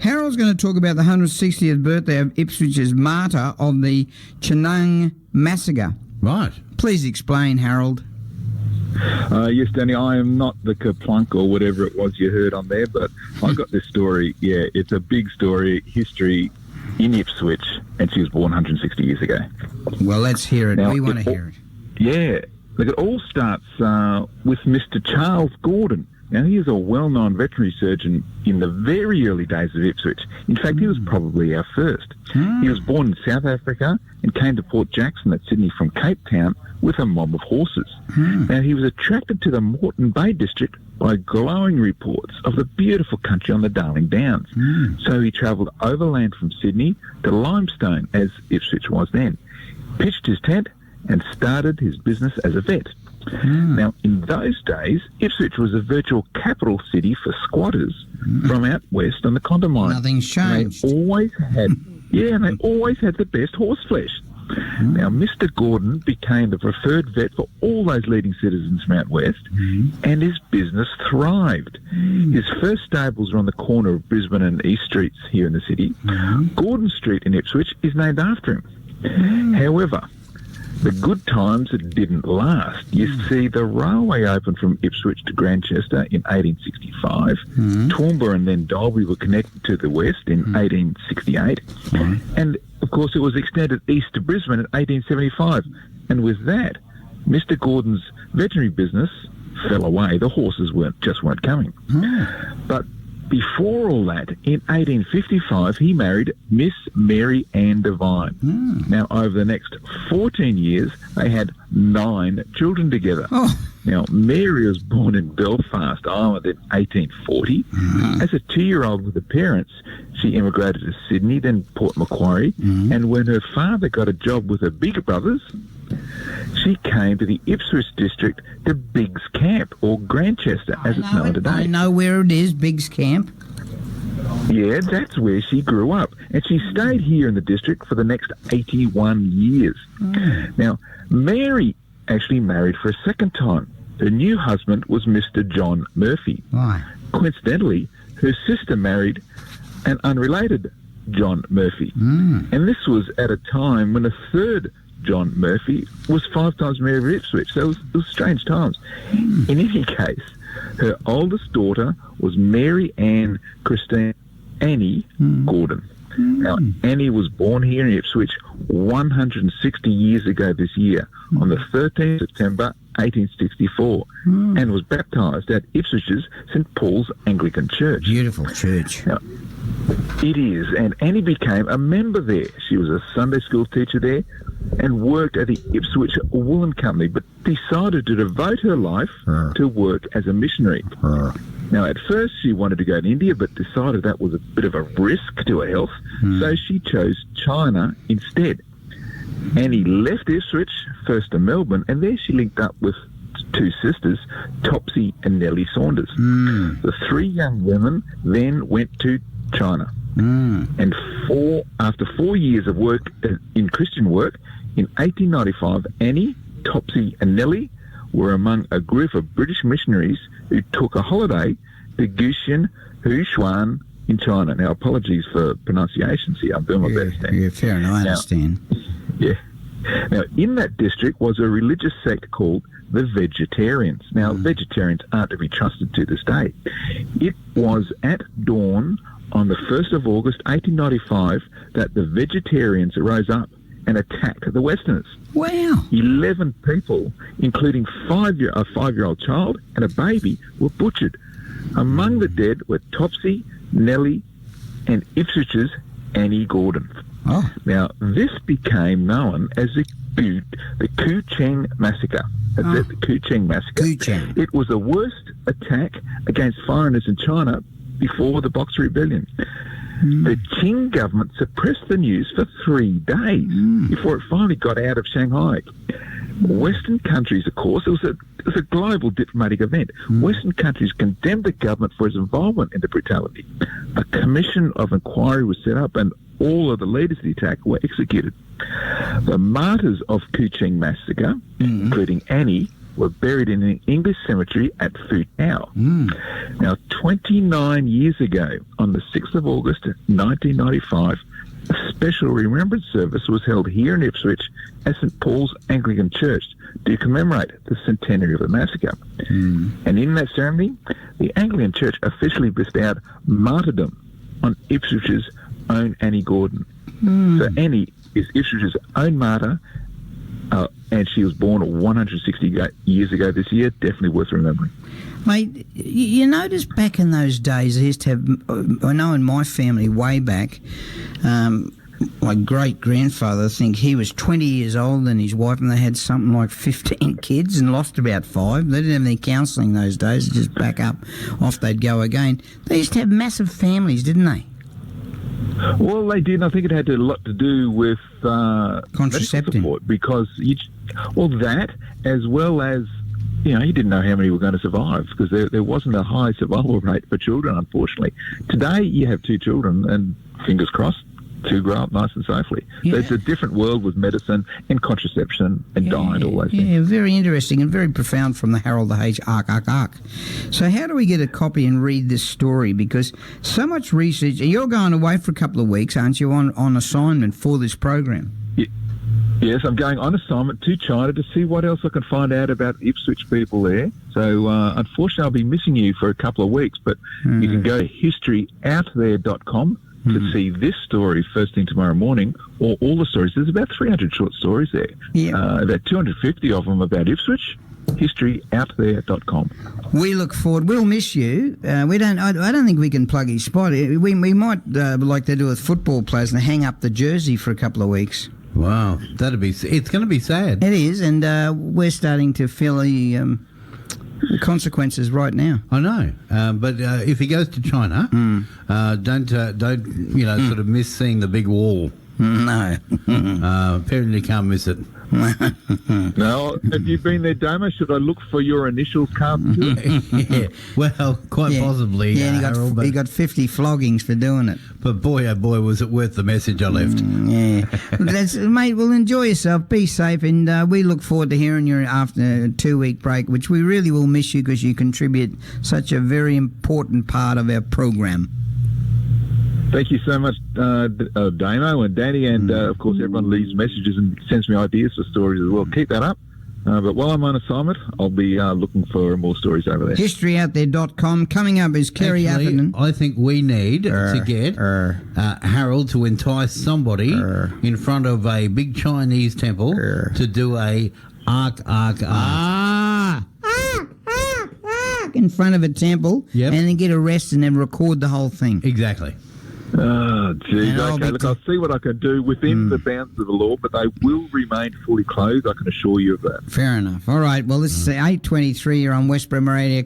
Harold's going to talk about the 160th birthday of Ipswich's martyr of the Kucheng Massacre. Right. Please explain, Harold. Yes, Danny, I am not the kerplunk or whatever it was you heard on there, but I got this story. Yeah, it's a big story, history in Ipswich, and she was born 160 years ago. Well, let's hear it. Now, We want to hear it. Yeah. Look, it all starts with Mr. Charles Gordon. Now, he is a well-known veterinary surgeon in the very early days of Ipswich. In fact, he was probably our first. He was born in South Africa and came to Port Jackson at Sydney from Cape Town with a mob of horses. Now, he was attracted to the Moreton Bay district by glowing reports of the beautiful country on the Darling Downs. So he travelled overland from Sydney to Limestone, as Ipswich was then, pitched his tent and started his business as a vet. Now, in those days, Ipswich was a virtual capital city for squatters from out west on the Condamine. Nothing's changed. They always had, and they always had the best horse flesh. Now, Mr. Gordon became the preferred vet for all those leading citizens from out west, and his business thrived. His first stables were on the corner of Brisbane and East Streets here in the city. Gordon Street in Ipswich is named after him. However, the good times didn't last. You see, the railway opened from Ipswich to Grantchester in 1865. Toowoomba and then Dalby were connected to the west in 1868. And, of course, it was extended east to Brisbane in 1875. And with that, Mr. Gordon's veterinary business fell away. The horses weren't coming. But before all that, in 1855, he married Miss Mary Ann Devine. Now, over the next 14 years, they had 9 children together. Now, Mary was born in Belfast, Ireland in 1840. As a 2-year-old with her parents, she immigrated to Sydney, then Port Macquarie, and when her father got a job with her bigger brothers, she came to the Ipswich district to Biggs Camp, or Grantchester, as it's known today. I know where it is, Biggs Camp. Yeah, that's where she grew up. And she stayed here in the district for the next 81 years. Now, Mary actually married for a second time. Her new husband was Mr. John Murphy. Coincidentally, her sister married an unrelated John Murphy. And this was at a time when a third John Murphy was 5 times mayor of Ipswich. So it was strange times. In any case, her oldest daughter was Mary Ann Christine Annie Gordon. Now, Annie was born here in Ipswich 160 years ago this year, on the 13th of September 1864, and was baptised at Ipswich's St Paul's Anglican Church. Beautiful church. Now, it is, and Annie became a member there. She was a Sunday school teacher there and worked at the Ipswich Woolen Company, but decided to devote her life to work as a missionary. Now, at first she wanted to go to India, but decided that was a bit of a risk to her health, so she chose China instead. Annie left Ipswich, first to Melbourne, and there she linked up with 2 sisters, Topsy and Nellie Saunders. The 3 young women then went to China. And after 4 years of work in Christian work, in 1895, Annie, Topsy and Nellie were among a group of British missionaries who took a holiday to Guxian, Huishuan in China. Now, apologies for pronunciations here. I'm doing my best. Yeah, fair enough. I understand. Now, in that district was a religious sect called the Vegetarians. Now, vegetarians aren't to be trusted to this day. It was at dawn on the 1st of August 1895 that the Vegetarians rose up and attacked the Westerners. Wow. 11 people, including a 5-year-old child and a baby, were butchered. Among the dead were Topsy, Nellie, and Ipswich's Annie Gordon. Now, this became known as the Kucheng Massacre. That's it, the Kucheng Massacre. It was the worst attack against foreigners in China before the Boxer Rebellion. The Qing government suppressed the news for 3 days before it finally got out of Shanghai. Western countries, of course, it was a global diplomatic event. Western countries condemned the government for its involvement in the brutality. A commission of inquiry was set up and all of the leaders of the attack were executed. The martyrs of Kucheng Massacre, including Annie, were buried in an English cemetery at Futau. Now, 29 years ago, on the 6th of August 1995, a special remembrance service was held here in Ipswich at St Paul's Anglican Church to commemorate the centenary of the massacre. And in that ceremony, the Anglican Church officially bestowed martyrdom on Ipswich's own Annie Gordon. So Annie is Ipswich's own martyr, and she was born 160 years ago this year. Definitely worth remembering. Mate, you notice back in those days, they used to have, I know in my family way back, my great-grandfather, I think he was 20 years old and his wife, and they had something like 15 kids and lost about 5. They didn't have any counselling those days, just back up, off they'd go again. They used to have massive families, didn't they? Well, they did. I think it had a lot to do with contraception support, because that, as well as, you didn't know how many were going to survive, because there wasn't a high survival rate for children, unfortunately. Today, you have 2 children, and fingers crossed, 2 grow up nice and safely. Yeah. So it's a different world with medicine and contraception and diet, all those things. Yeah, very interesting and very profound from the Harold the H. Ark. So how do we get a copy and read this story? Because so much research. You're going away for a couple of weeks, aren't you, on assignment for this program? Yes, I'm going on assignment to China to see what else I can find out about Ipswich people there. So, unfortunately, I'll be missing you for a couple of weeks, but you can go to historyouthere.com to see this story first thing tomorrow morning, or all the stories. There's about 300 short stories there. Yeah. About 250 of them about Ipswich. Historyouthere.com. We look forward. We'll miss you. We don't. I don't think we can plug his spot. We might like they do with football players and hang up the jersey for a couple of weeks. Wow, it's going to be sad. It is, and we're starting to feel the consequences right now. I know, but if he goes to China, don't sort of miss seeing the big wall. No. Apparently can't miss it. No, have you been there, Damo? Should I look for your initials carved too? Yeah, well, quite possibly. Yeah, and Harold, he got 50 floggings for doing it. But boy, oh boy, was it worth the message I left. Mate, well, enjoy yourself, be safe, and we look forward to hearing you after a 2-week break, which we really will miss you because you contribute such a very important part of our program. Thank you so much, Damo and Danny, and of course everyone leaves messages and sends me ideas for stories as well. Keep that up. But while I'm on assignment, I'll be looking for more stories over there. Historyouthere.com. Coming up is Kerry Atherton. I think we need to get Harold to entice somebody in front of a big Chinese temple to do a ark. In front of a temple, Yep. and then get arrested and then record the whole thing. Exactly. Oh, geez. And Okay, look, I'll see what I can do within the bounds of the law, but they will remain fully clothed. I can assure you of that. Fair enough. All right. Well, this is 8:23. You're on West Bremer Radio.